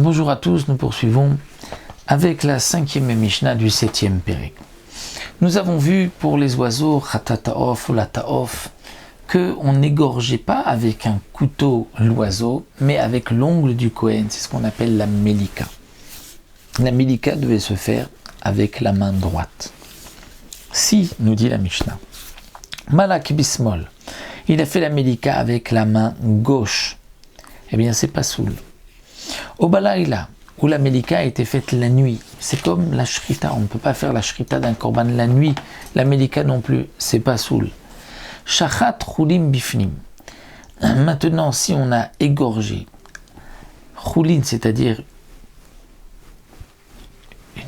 Bonjour à tous, nous poursuivons avec la 5e Mishnah du 7e Pérek. Nous avons vu pour les oiseaux, Khatataof ou Lataof, qu'on n'égorgeait pas avec un couteau l'oiseau, mais avec l'ongle du Kohen, c'est ce qu'on appelle la Melika. La Melika devait se faire avec la main droite. Si, nous dit la Mishnah, Malak Bismol, il a fait la Melika avec la main gauche, eh bien c'est pas soul. Au Balaïla, où la Melika a été faite la nuit, c'est comme la Shrita, on ne peut pas faire la Shrita d'un korban la nuit, la Melika non plus, c'est pas soul. Shachat Chulim Bifnim. Maintenant, si on a égorgé Chulin, c'est-à-dire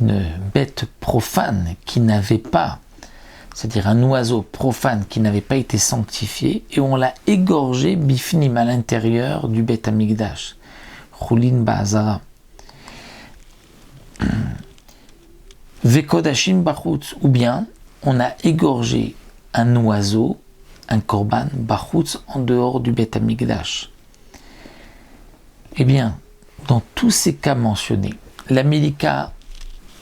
une bête profane qui n'avait pas, c'est-à-dire un oiseau profane qui n'avait pas été sanctifié, et on l'a égorgé Bifnim à l'intérieur du Beth Amikdash. Chulin Ba'azara. Vekodashim Bachutz, ou bien on a égorgé un oiseau, un korban Bachutz en dehors du Beth Amikdash. Eh bien, dans tous ces cas mentionnés, la Melika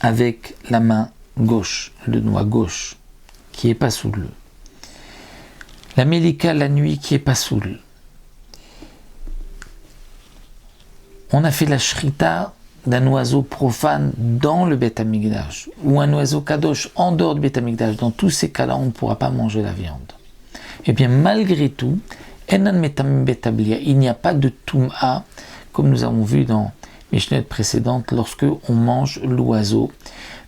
avec la main gauche, le doigt gauche, qui est pas soul. La Melika la nuit qui est pas soul. On a fait la shrita d'un oiseau profane dans le Beth Amikdash, ou un oiseau kadosh en dehors du Beth Amikdash. Dans tous ces cas-là, on ne pourra pas manger la viande. Et bien, malgré tout, enan metamim betablia, il n'y a pas de toum'a, comme nous avons vu dans les Mishnah précédentes, lorsque on mange l'oiseau.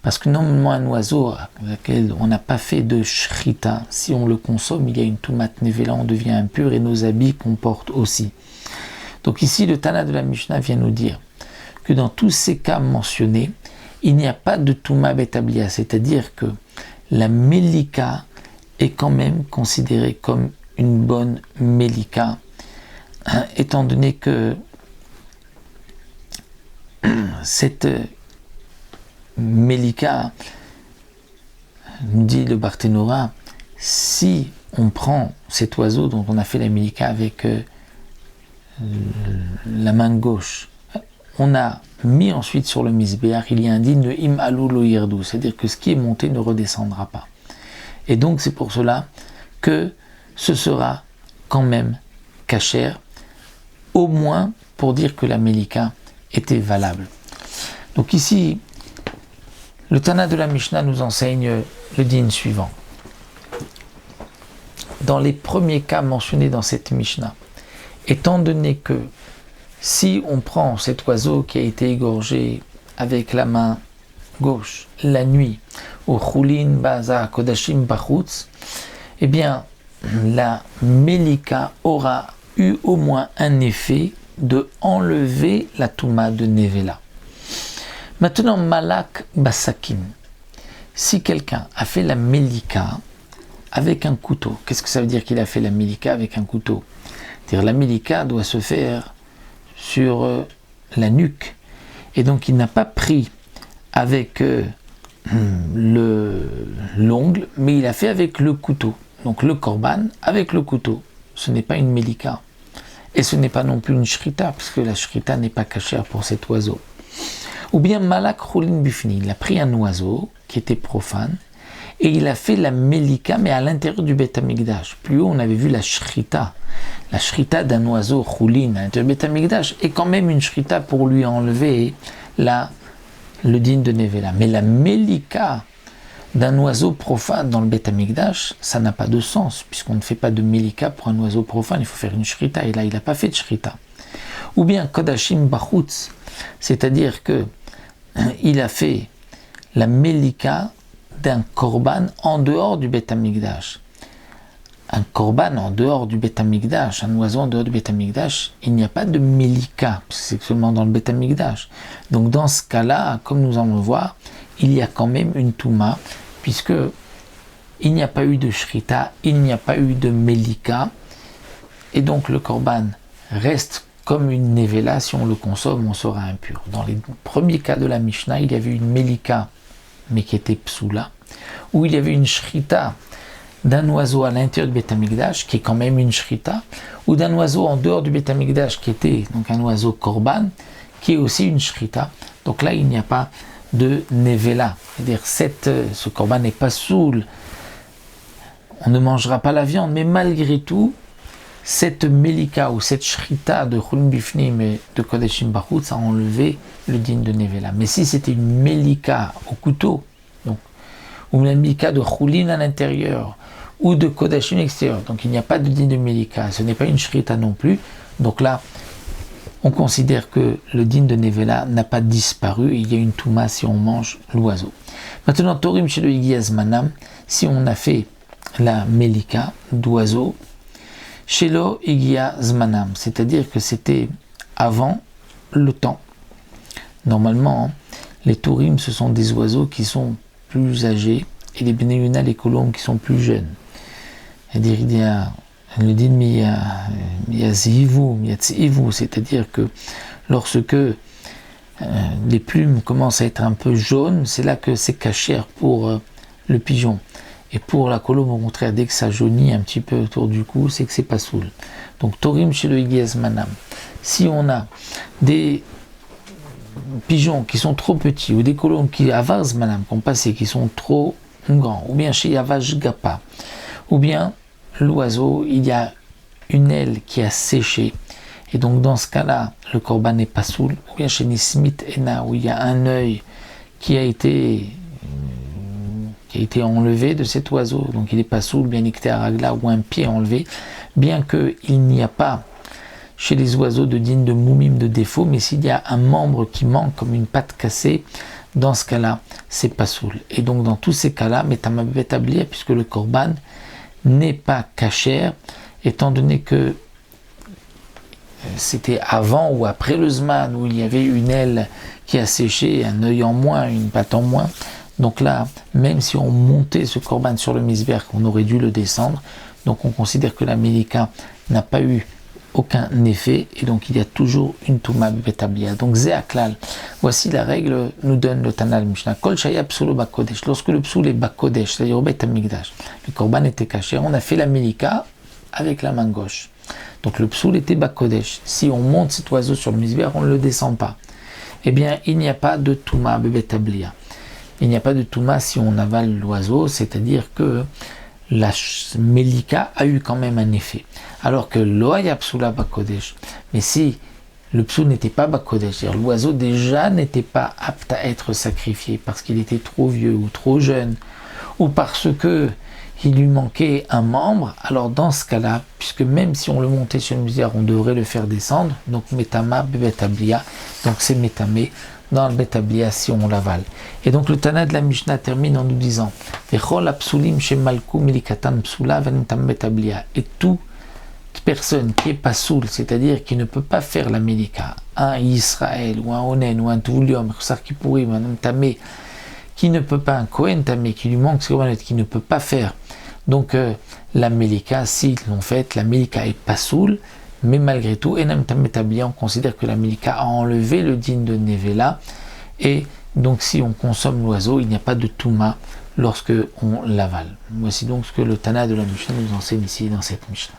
Parce que normalement, un oiseau à lequel on n'a pas fait de shrita, si on le consomme, il y a une toumat nevela, on devient impur, et nos habits comportent aussi. Donc ici, le Tana de la Mishnah vient nous dire que dans tous ces cas mentionnés, il n'y a pas de Touma Betablia, c'est-à-dire que la Melika est quand même considérée comme une bonne Melika, étant donné que cette Melika, nous dit le Barthénora, si on prend cet oiseau dont on a fait la Melika avec la main gauche, on a mis ensuite sur le misbéach, il y a un digne de im alou lo yirdu, c'est-à-dire que ce qui est monté ne redescendra pas. Et donc c'est pour cela que ce sera quand même kasher, au moins pour dire que la Melika était valable. Donc ici, le Tana de la Mishnah nous enseigne le digne suivant. Dans les premiers cas mentionnés dans cette Mishnah, étant donné que si on prend cet oiseau qui a été égorgé avec la main gauche la nuit, au Chulin Baza Kodashim Bachutz, eh bien la Melika aura eu au moins un effet de enlever la Touma de Nevela. Maintenant, Malak Basakin, si quelqu'un a fait la Melika avec un couteau, qu'est-ce que ça veut dire qu'il a fait la Melika avec un couteau? C'est-à-dire la Melika doit se faire sur la nuque. Et donc il n'a pas pris avec l'ongle, mais il a fait avec le couteau. Donc le korban avec le couteau. Ce n'est pas une Melika. Et ce n'est pas non plus une shrita, puisque la shrita n'est pas cachère pour cet oiseau. Ou bien Malak Chulin Bifni, il a pris un oiseau qui était profane, et il a fait la Melika, mais à l'intérieur du Beth Amikdash. Plus haut, on avait vu la shrita. La shrita d'un oiseau Chulin à l'intérieur du Beth Amikdash est quand même une shrita pour lui enlever le digne de Nevela. Mais la Melika d'un oiseau profane dans le Beth Amikdash, ça n'a pas de sens, puisqu'on ne fait pas de Melika pour un oiseau profane, il faut faire une shrita, et là, il n'a pas fait de shrita. Ou bien Kodashim Bachutz, c'est-à-dire que il a fait la Melika d'un korban en dehors du Beth Amikdash. Un korban en dehors du Beth Amikdash, un oiseau en dehors du Beth Amikdash, il n'y a pas de Melika, c'est seulement dans le Beth Amikdash. Donc dans ce cas-là, comme nous allons le voir, il y a quand même une Touma, puisque il n'y a pas eu de Shrita, il n'y a pas eu de Melika, et donc le korban reste comme une Nevela, si on le consomme, on sera impur. Dans les premiers cas de la Mishnah, il y avait une Melika, mais qui était psoula, où il y avait une shrita d'un oiseau à l'intérieur du Beth Amikdash, qui est quand même une shrita, ou d'un oiseau en dehors du Beth Amikdash, qui était donc un oiseau korban, qui est aussi une shrita. Donc là, il n'y a pas de nevela. C'est-à-dire, ce korban n'est pas soul. On ne mangera pas la viande, mais malgré tout, cette melika ou cette shrita de chulin bifnim et de kodeshim bachutz a enlevé le din de nevela. Mais si c'était une melika au couteau, donc, ou une melika de chulin à l'intérieur, ou de kodeshim extérieur, donc il n'y a pas de din de melika, ce n'est pas une shrita non plus, donc là, on considère que le din de nevela n'a pas disparu, il y a une touma si on mange l'oiseau. Maintenant, torim chez le higiaz manam, si on a fait la melika d'oiseau, Shelo Igia Zmanam, c'est-à-dire que c'était avant le temps. Normalement, les tourim, ce sont des oiseaux qui sont plus âgés, et les bénéuna, les colombes, qui sont plus jeunes. C'est-à-dire, il y a le din miyazivu, c'est-à-dire que lorsque les plumes commencent à être un peu jaunes, c'est là que c'est cachère pour le pigeon. Et pour la colombe, au contraire, dès que ça jaunit un petit peu autour du cou, c'est que c'est pas soul. Donc, torim chez le higiaz manam. Si on a des pigeons qui sont trop petits, ou des colombes qui avaz manam, qui ont passé, qui sont trop grands, ou bien chez yavash gapa, ou bien l'oiseau, il y a une aile qui a séché, et donc dans ce cas-là, le korban n'est pas soul, ou bien chez nismit ena, où il y a un œil qui a été enlevé de cet oiseau, donc il n'est pas soul, bien nicté à ragla, ou un pied enlevé, bien qu'il n'y a pas chez les oiseaux de din de moumim de défaut, mais s'il y a un membre qui manque, comme une patte cassée, dans ce cas-là, c'est pas soul. Et donc dans tous ces cas-là, metamab établir, puisque le korban n'est pas cachère, étant donné que c'était avant ou après le zman, où il y avait une aile qui a séché, un œil en moins, une patte en moins. Donc là, même si on montait ce korban sur le misber, on aurait dû le descendre. Donc on considère que la melika n'a pas eu aucun effet, et donc il y a toujours une touma betablia. Donc zéaklal, voici la règle, nous donne le Tanal Mishnah. Kol shaya psulo bakodesh, lorsque le psoul est bakodesh, c'est-à-dire au Beit Hamikdash, le korban était caché, on a fait la melika avec la main gauche. Donc le psoul était bakodesh. Si on monte cet oiseau sur le misber, on ne le descend pas. Eh bien, il n'y a pas de touma betablia. Il n'y a pas de touma si on avale l'oiseau, c'est-à-dire que la melika a eu quand même un effet. Alors que l'oaya psula bakodesh, mais si le psoul n'était pas bakodesh, c'est-à-dire l'oiseau déjà n'était pas apte à être sacrifié parce qu'il était trop vieux ou trop jeune, ou parce que il lui manquait un membre, alors dans ce cas-là, puisque même si on le montait sur le misère, on devrait le faire descendre, donc metama betablia, donc c'est métamé dans le betablia si on l'avale. Et donc le Tana de la Mishnah termine en nous disant Vechol apsulim shemalku milikatan psula venetam betablia, et toute personne qui est pas soul, c'est-à-dire qui ne peut pas faire la melika, un Israël ou un Onen ou un Tuvulium, Sarkipourim, un Tamé, qui ne peut pas, un Kohen Tamé, qui lui manque, qui ne peut pas faire donc la melika, s'ils l'ont faite, la melika est pas soul, mais malgré tout, Enam Tametablia, on considère que la melika a enlevé le din de nevela, et donc si on consomme l'oiseau, il n'y a pas de touma lorsque on l'avale. Voici donc ce que le Tana de la Mishnah nous enseigne ici dans cette Mishnah.